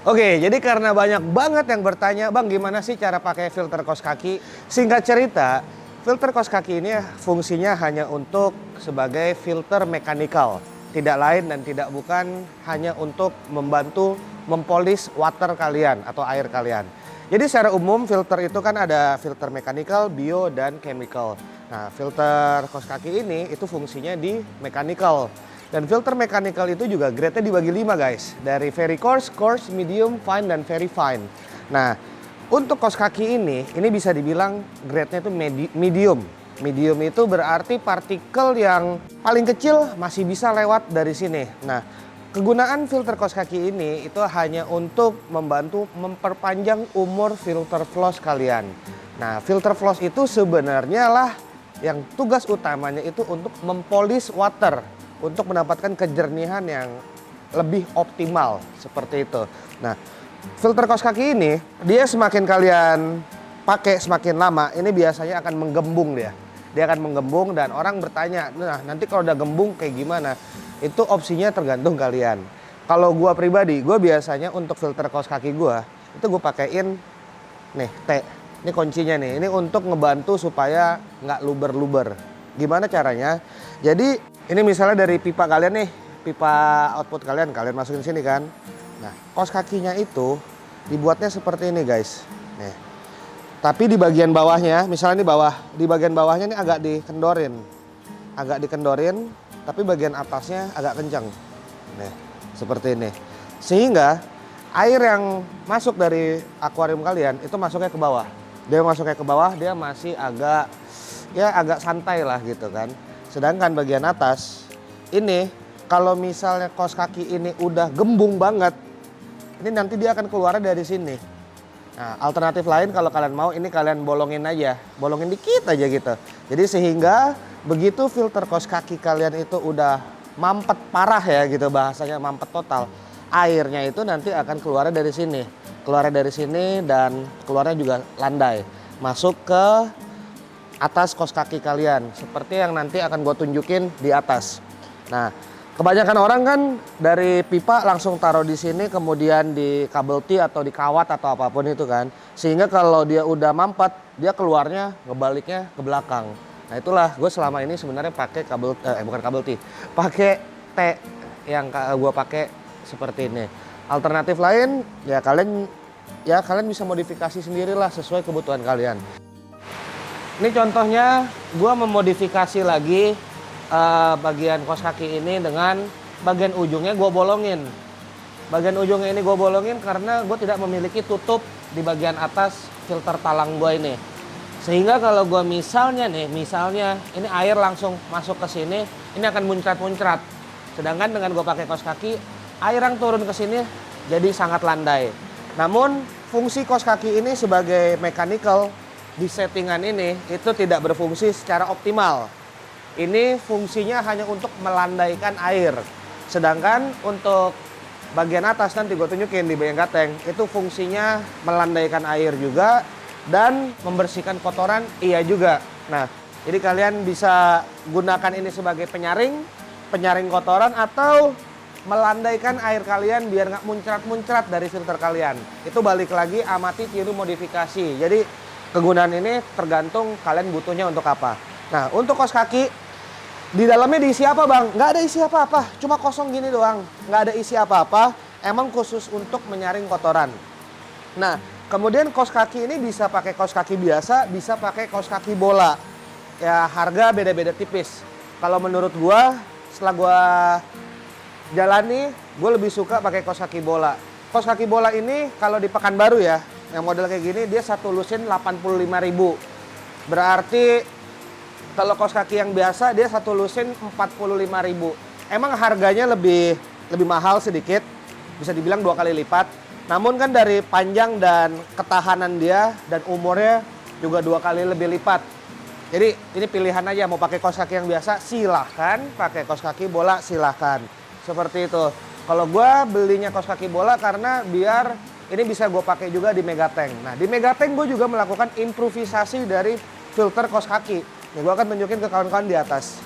Oke, jadi karena banyak banget yang bertanya, Bang gimana sih cara pakai filter kaos kaki? Singkat cerita, filter kaos kaki ini fungsinya hanya untuk sebagai filter mekanikal. Tidak lain dan tidak bukan hanya untuk membantu mempolis water kalian atau air kalian. Jadi secara umum filter itu kan ada filter mekanikal, bio, dan chemical. Nah, filter kaos kaki ini itu fungsinya di mechanical. Dan filter mechanical itu juga grade-nya dibagi 5 guys. Dari very coarse, coarse, medium, fine, dan very fine. Nah, untuk kaos kaki ini bisa dibilang grade-nya itu medium. Medium itu berarti partikel yang paling kecil masih bisa lewat dari sini. Nah, kegunaan filter kaos kaki ini itu hanya untuk membantu memperpanjang umur filter floss kalian. Nah, filter floss itu sebenarnya lah yang tugas utamanya itu untuk mempolis water, untuk mendapatkan kejernihan yang lebih optimal seperti itu. Nah, filter kaos kaki ini dia semakin kalian pakai semakin lama ini biasanya akan menggembung dia. Dia akan menggembung dan orang bertanya, nah nanti kalau udah gembung kayak gimana? Itu opsinya tergantung kalian. Kalau gua pribadi, gua biasanya untuk filter kaos kaki gua itu gue pakein nih T. Ini kuncinya nih. Ini untuk ngebantu supaya nggak luber-luber. Gimana caranya? Jadi ini misalnya dari pipa kalian nih, pipa output kalian masukin sini kan. Nah, kaos kakinya itu dibuatnya seperti ini guys. Nih. Tapi di bagian bawahnya, misalnya di bagian bawahnya ini agak dikendorin, tapi bagian atasnya agak kencang. Nih, seperti ini. Sehingga air yang masuk dari akuarium kalian itu masuknya ke bawah. Dia masih agak santai lah gitu kan. Sedangkan bagian atas ini kalau misalnya kaos kaki ini udah gembung banget, ini nanti dia akan keluar dari sini. Nah, alternatif lain kalau kalian mau ini kalian bolongin dikit aja gitu. Jadi sehingga begitu filter kaos kaki kalian itu udah mampet parah ya gitu bahasanya, mampet total, airnya itu nanti akan keluar dari sini. Dan keluarnya juga landai masuk ke atas kaos kaki kalian, seperti yang nanti akan gue tunjukin di atas. Nah, kebanyakan orang kan dari pipa langsung taruh di sini, kemudian di kabel T atau di kawat atau apapun itu kan, sehingga kalau dia udah mampet, dia keluarnya ngebaliknya ke belakang. Nah, itulah gue selama ini sebenarnya pakai bukan kabel T, pakai T yang gue pakai seperti ini. Alternatif lain ya kalian bisa modifikasi sendirilah sesuai kebutuhan kalian. Ini contohnya gue memodifikasi lagi bagian kaos kaki ini dengan bagian ujungnya gue bolongin. Bagian ujungnya ini gue bolongin karena gue tidak memiliki tutup di bagian atas filter talang gue ini. Sehingga kalau gue misalnya ini air langsung masuk ke sini, ini akan muncrat-muncrat. Sedangkan dengan gue pakai kaos kaki, air yang turun ke sini jadi sangat landai. Namun fungsi kaos kaki ini sebagai mechanical di settingan ini itu tidak berfungsi secara optimal. Ini fungsinya hanya untuk melandaikan air. Sedangkan untuk bagian atas nanti gue tunjukin di bagian gateng, itu fungsinya melandaikan air juga dan membersihkan kotoran iya juga. Nah, jadi kalian bisa gunakan ini sebagai penyaring kotoran atau melandaikan air kalian biar nggak muncrat-muncrat dari filter kalian. Itu balik lagi amati tiru modifikasi. Jadi kegunaan ini tergantung kalian butuhnya untuk apa. Nah, untuk kaos kaki, di dalamnya diisi apa bang? Nggak ada isi apa-apa, cuma kosong gini doang. Nggak ada isi apa-apa, emang khusus untuk menyaring kotoran. Nah, kemudian kaos kaki ini bisa pakai kaos kaki biasa, bisa pakai kaos kaki bola. Ya, harga beda-beda tipis. Kalau menurut gua, setelah gua jalani, gue lebih suka pakai kaos kaki bola. Kaos kaki bola ini kalau di Pekanbaru ya, yang model kayak gini dia satu lusin 85.000. Berarti kalau kaos kaki yang biasa dia satu lusin 45.000. Emang harganya lebih mahal sedikit, bisa dibilang 2 kali lipat. Namun kan dari panjang dan ketahanan dia dan umurnya juga 2 kali lebih lipat. Jadi ini pilihan aja, mau pakai kaos kaki yang biasa silahkan, pakai kaos kaki bola silahkan. Seperti itu. Kalau gue belinya kaos kaki bola karena biar ini bisa gue pakai juga di Megatank. Nah, di Megatank gue juga melakukan improvisasi dari filter kaos kaki. Nih, gue akan tunjukin ke kawan-kawan di atas.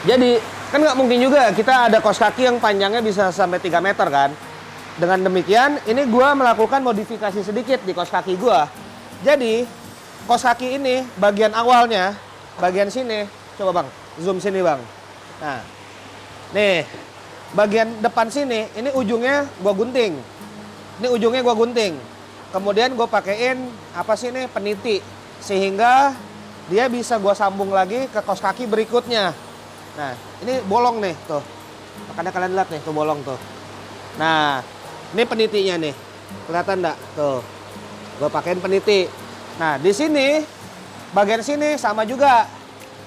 Jadi, kan nggak mungkin juga kita ada kaos kaki yang panjangnya bisa sampai 3 meter kan. Dengan demikian, ini gua melakukan modifikasi sedikit di kaos kaki gua. Jadi, kaos kaki ini bagian awalnya, bagian sini, coba Bang, zoom sini Bang. Nah, nih, bagian depan sini, ini ujungnya gua gunting. Ini ujungnya gua gunting. Kemudian gua pakein apa sih ini, peniti, sehingga dia bisa gua sambung lagi ke kaos kaki berikutnya. Nah, ini bolong nih, tuh. Makanya kalian lihat nih, tuh bolong tuh. Nah, ini penitinya nih, kelihatan enggak? Tuh, gua pakein peniti. Nah, di sini, bagian sini sama juga.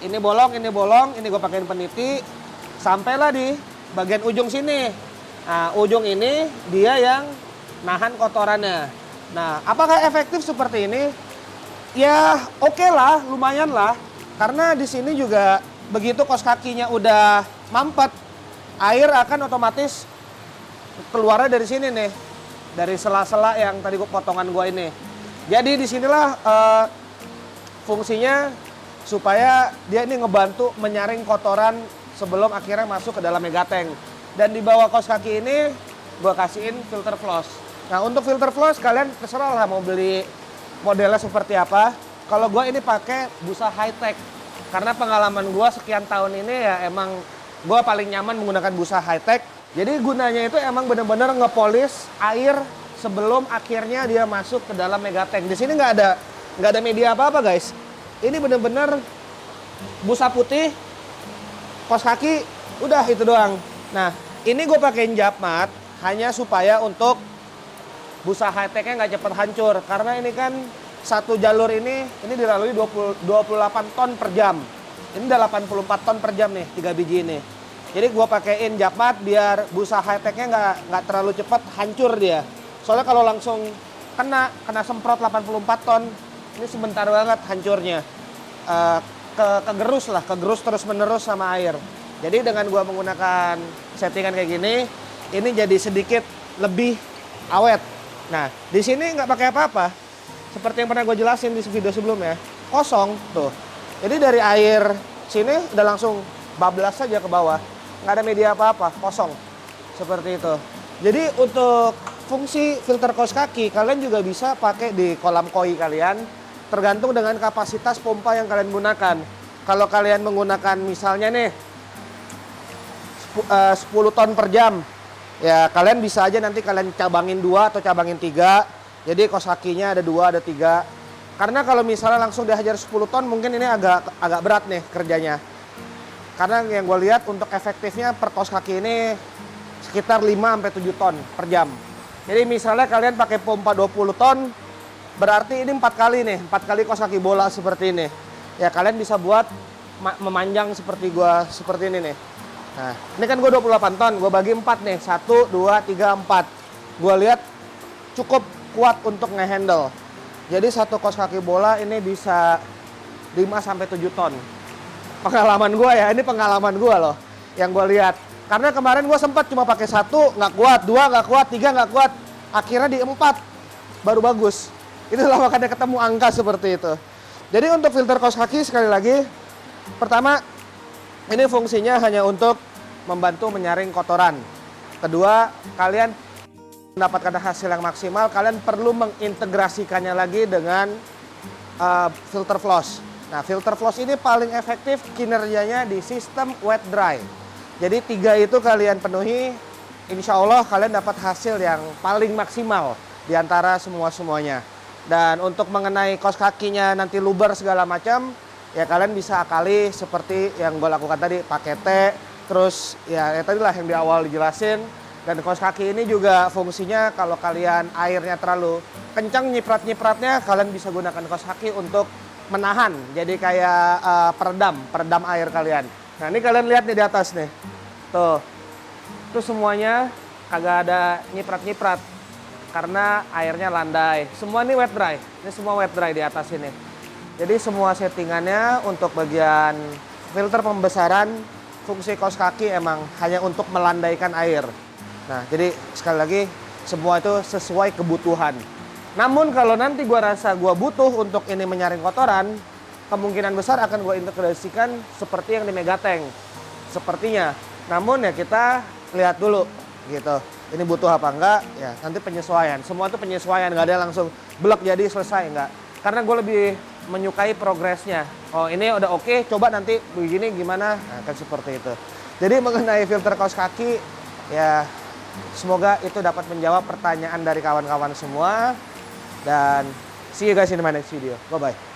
Ini bolong, ini gue pakein peniti. Sampailah di bagian ujung sini. Nah, ujung ini dia yang nahan kotorannya. Nah, apakah efektif seperti ini? Ya, oke lah, lumayan lah. Karena di sini juga begitu kaos kakinya udah mampet, air akan otomatis keluarnya dari sini nih. Dari sela-sela yang tadi potongan gue ini. Jadi disinilah fungsinya supaya dia ini ngebantu menyaring kotoran sebelum akhirnya masuk ke dalam megateng. Dan di bawah kaos kaki ini gue kasihin filter floss. Nah, untuk filter floss kalian terserah lah mau beli modelnya seperti apa. Kalau gue ini pakai busa high tech karena pengalaman gue sekian tahun ini ya emang gue paling nyaman menggunakan busa high tech. Jadi gunanya itu emang bener-bener ngepolis air sebelum akhirnya dia masuk ke dalam megateng. Di sini nggak ada media apa-apa guys. Ini bener-bener busa putih, kaos kaki, udah itu doang. Nah, ini gue pakein jab mat hanya supaya untuk busa high tech-nya nggak cepet hancur. Karena ini kan satu jalur ini dilalui 28 ton per jam. Ini udah 84 ton per jam nih, 3 biji ini. Jadi gue pakein jab mat biar busa high tech-nya nggak terlalu cepet hancur dia. Soalnya kalau langsung kena semprot 84 ton, ini sebentar banget hancurnya. Kegerus terus menerus sama air. Jadi dengan gua menggunakan settingan kayak gini, ini jadi sedikit lebih awet. Nah, di sini nggak pakai apa-apa. Seperti yang pernah gue jelasin di video sebelumnya, kosong tuh. Jadi dari air sini udah langsung bablas saja ke bawah. Nggak ada media apa-apa, kosong. Seperti itu. Jadi untuk fungsi filter kaos kaki kalian juga bisa pakai di kolam koi kalian, tergantung dengan kapasitas pompa yang kalian gunakan. Kalau kalian menggunakan misalnya nih 10 ton per jam, ya kalian bisa aja nanti kalian cabangin 2 atau cabangin 3. Jadi kaos kakinya ada 2, ada 3. Karena kalau misalnya langsung dihajar 10 ton mungkin ini agak berat nih kerjanya. Karena yang gue lihat untuk efektifnya per kaos kaki ini sekitar 5-7 ton per jam. Jadi misalnya kalian pakai pompa 20 ton, berarti ini 4 kali nih, 4 kali kaos kaki bola seperti ini. Ya kalian bisa buat memanjang seperti gua seperti ini nih. Nah, ini kan gua 28 ton, gua bagi 4 nih. 1, 2, 3, 4. Gua lihat cukup kuat untuk ngehandle. Jadi satu kaos kaki bola ini bisa 5-7 ton. Pengalaman gua ya, ini pengalaman gua loh yang gua lihat. Karena kemarin gue sempat cuma pakai 1 nggak kuat, 2 nggak kuat, 3 nggak kuat. Akhirnya di 4 baru bagus. Itulah makanya ketemu angka seperti itu. Jadi untuk filter kaos kaki sekali lagi, pertama ini fungsinya hanya untuk membantu menyaring kotoran. Kedua, kalian mendapatkan hasil yang maksimal, kalian perlu mengintegrasikannya lagi dengan filter floss. Nah, filter floss ini paling efektif kinerjanya di sistem wet dry. Jadi 3 itu kalian penuhi, insya Allah kalian dapat hasil yang paling maksimal di antara semuanya. Dan untuk mengenai kaos kakinya nanti luber segala macam, ya kalian bisa akali seperti yang gue lakukan tadi, pakai T, terus ya tadi lah yang di awal dijelasin. Dan kaos kaki ini juga fungsinya kalau kalian airnya terlalu kencang nyiprat-nyipratnya, kalian bisa gunakan kaos kaki untuk menahan. Jadi kayak peredam air kalian. Nah ini kalian lihat nih di atas nih. Tuh. Itu semuanya kagak ada nyiprat-nyiprat. Karena airnya landai. Semua ini wet dry. Ini semua wet dry di atas ini. Jadi semua settingannya untuk bagian filter pembesaran, fungsi kaos kaki emang hanya untuk melandaikan air. Nah jadi sekali lagi semua itu sesuai kebutuhan. Namun kalau nanti gua rasa gua butuh untuk ini menyaring kotoran, kemungkinan besar akan gue integrasikan seperti yang di Megateng. Sepertinya. Namun ya kita lihat dulu gitu. ini butuh apa enggak, ya nanti penyesuaian. Semua itu penyesuaian, nggak ada langsung blek jadi selesai, enggak. Karena gue lebih menyukai progresnya. Oh ini udah oke, coba nanti begini gimana, nah, kan seperti itu. Jadi mengenai filter kaos kaki, ya semoga itu dapat menjawab pertanyaan dari kawan-kawan semua. Dan see you guys in my next video. Bye-bye.